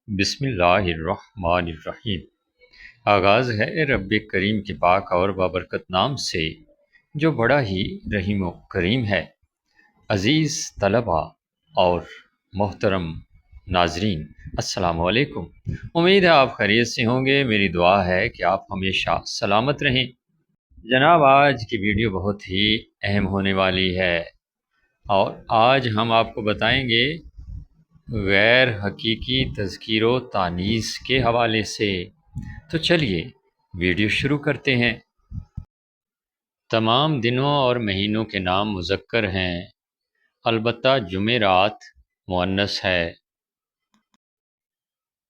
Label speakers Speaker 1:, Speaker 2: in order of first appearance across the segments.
Speaker 1: بسم اللہ الرحمن الرحیم۔ آغاز ہے رب کریم کے پاک اور بابرکت نام سے جو بڑا ہی رحیم و کریم ہے۔ عزیز طلباء اور محترم ناظرین، السلام علیکم۔ امید ہے آپ خیریت سے ہوں گے۔ میری دعا ہے کہ آپ ہمیشہ سلامت رہیں۔ جناب، آج کی ویڈیو بہت ہی اہم ہونے والی ہے اور آج ہم آپ کو بتائیں گے غیر حقیقی تذکیر و تانیث کے حوالے سے۔ تو چلیے ویڈیو شروع کرتے ہیں۔ تمام دنوں اور مہینوں کے نام مذکر ہیں، البتہ جمعرات مؤنث ہے۔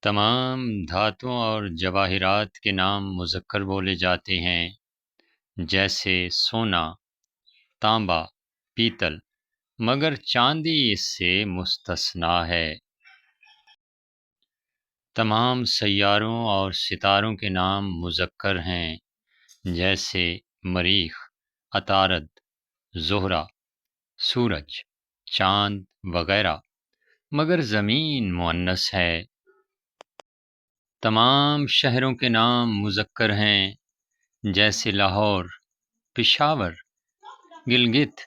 Speaker 1: تمام دھاتوں اور جواہرات کے نام مذکر بولے جاتے ہیں، جیسے سونا، تانبا، پیتل، مگر چاندی اس سے مستثنیٰ ہے۔ تمام سیاروں اور ستاروں کے نام مذکر ہیں، جیسے مریخ، عطارد، زہرہ، سورج، چاند وغیرہ، مگر زمین مؤنث ہے۔ تمام شہروں کے نام مذکر ہیں، جیسے لاہور، پشاور، گلگت،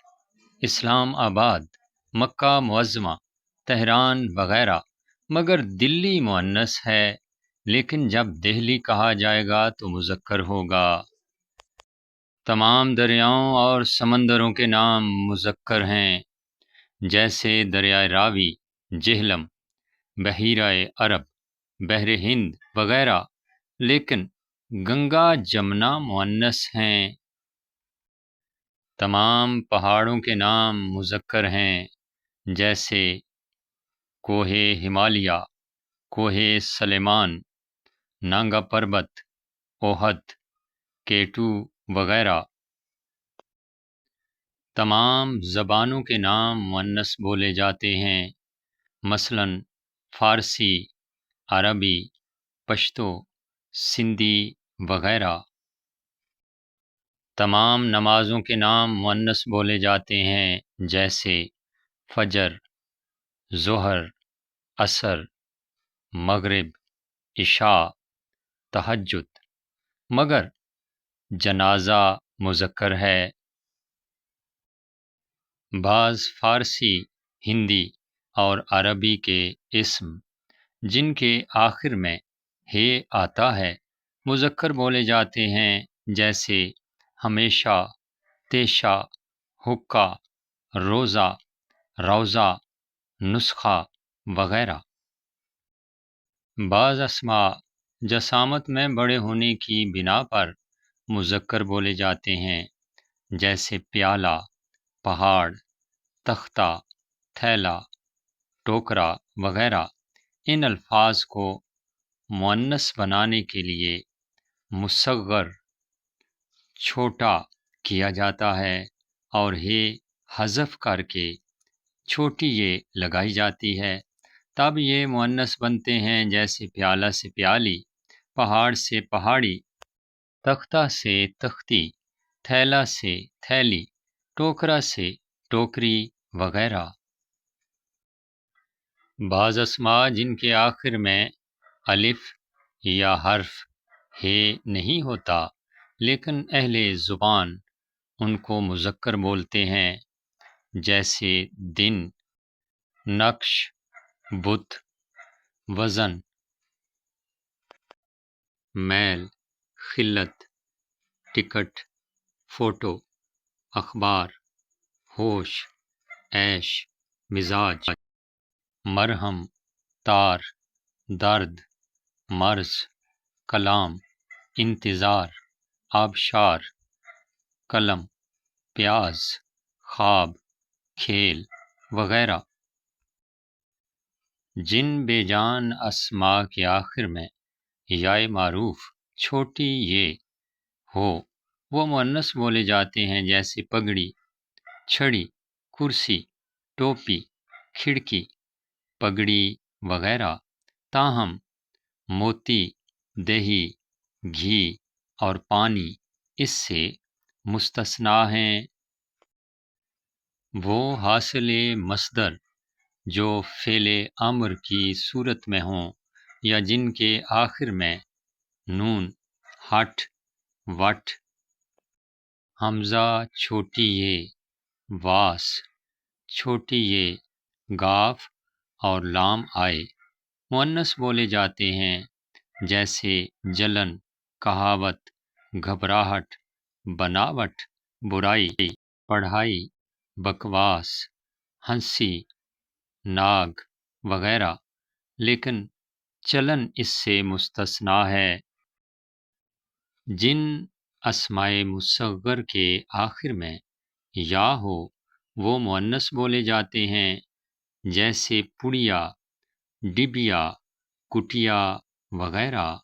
Speaker 1: اسلام آباد، مکہ معظمہ، تہران وغیرہ، مگر دلی مؤنث ہے، لیکن جب دہلی کہا جائے گا تو مذکر ہوگا۔ تمام دریاؤں اور سمندروں کے نام مذکر ہیں، جیسے دریائے راوی، جہلم، بحیرہ عرب، بحر ہند وغیرہ، لیکن گنگا جمنا مؤنث ہیں۔ تمام پہاڑوں کے نام مذکر ہیں، جیسے کوہ ہمالیہ، کوہ سلیمان، نانگا پربت، اوہد، کیٹو وغیرہ۔ تمام زبانوں کے نام مؤنث بولے جاتے ہیں، مثلاً فارسی، عربی، پشتو، سندھی وغیرہ۔ تمام نمازوں کے نام مؤنث بولے جاتے ہیں، جیسے فجر، ظہر، عصر، مغرب، عشاء، تہجد، مگر جنازہ مذکر ہے۔ بعض فارسی، ہندی اور عربی کے اسم جن کے آخر میں ہے آتا ہے مذکر بولے جاتے ہیں، جیسے ہمیشہ، تیشا، حقہ، روزہ، روضہ، نسخہ وغیرہ۔ بعض اسماء جسامت میں بڑے ہونے کی بنا پر مذکر بولے جاتے ہیں، جیسے پیالہ، پہاڑ، تختہ، تھیلا، ٹوکرا وغیرہ۔ ان الفاظ کو مؤنث بنانے کے لیے مصغر، چھوٹا کیا جاتا ہے اور ہے حذف کر کے چھوٹی یہ لگائی جاتی ہے، تب یہ مؤنث بنتے ہیں، جیسے پیالہ سے پیالی، پہاڑ سے پہاڑی، تختہ سے تختی، تھیلا سے تھیلی، ٹوکرا سے ٹوکری وغیرہ۔ بعض اسماء جن کے آخر میں الف یا حرف ہے نہیں ہوتا، لیکن اہل زبان ان کو مذکر بولتے ہیں، جیسے دن، نقش، بت، وزن، میل، خلت، ٹکٹ، فوٹو، اخبار، ہوش، عیش، مزاج، مرہم، تار، درد، مرض، کلام، انتظار، آبشار، قلم، پیاز، خواب، کھیل وغیرہ۔ جن بے جان اسماء کے آخر میں یائے معروف چھوٹی یہ ہو وہ مؤنث بولے جاتے ہیں، جیسے پگڑی، چھڑی، کرسی، ٹوپی، کھڑکی، پگڑی وغیرہ۔ تاہم موتی، دہی، گھی اور پانی اس سے مستثنیٰ ہیں۔ وہ حاصل مصدر جو فعل امر کی صورت میں ہوں، یا جن کے آخر میں نون، ہٹ، وٹ، حمزہ چھوٹی یہ، واس چھوٹی یہ، گاف اور لام آئے، مؤنث بولے جاتے ہیں، جیسے جلن، کہاوت، گھبراہٹ، بناوٹ، برائی، پڑھائی، بکواس، ہنسی، ناگ وغیرہ، لیکن چلن اس سے مستثنیٰ ہے۔ جن اسمائے مصغر کے آخر میں یا ہو وہ مؤنث بولے جاتے ہیں، جیسے پڑیا، ڈبیا، کٹیا وغیرہ۔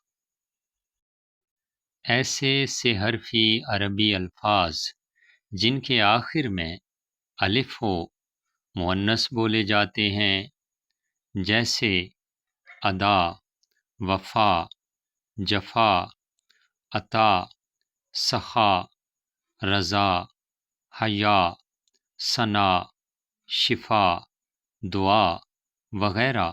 Speaker 1: ایسے سے حرفی عربی الفاظ جن کے آخر میں الف ہو مؤنث بولے جاتے ہیں، جیسے ادا، وفا، جفا، عطا، سخا، رضا، حیا، ثنا، شفا، دعا وغیرہ۔